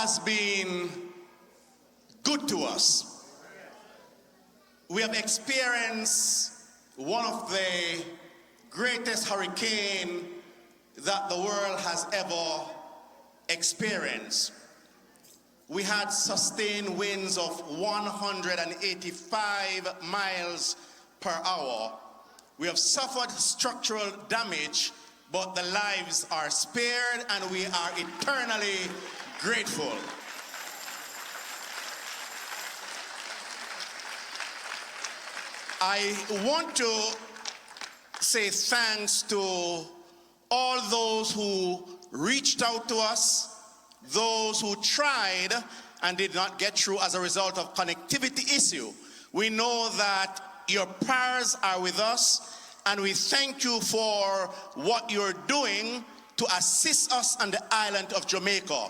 has been good to us. We have experienced one of the greatest hurricanes that the world has ever experienced. We had sustained winds of 185 miles per hour. We have suffered structural damage, but the lives are spared, and we are eternally grateful. I want to say thanks to all those who reached out to us, those who tried and did not get through as a result of connectivity issue. We know that your prayers are with us, and we thank you for what you're doing to assist us on the island of Jamaica.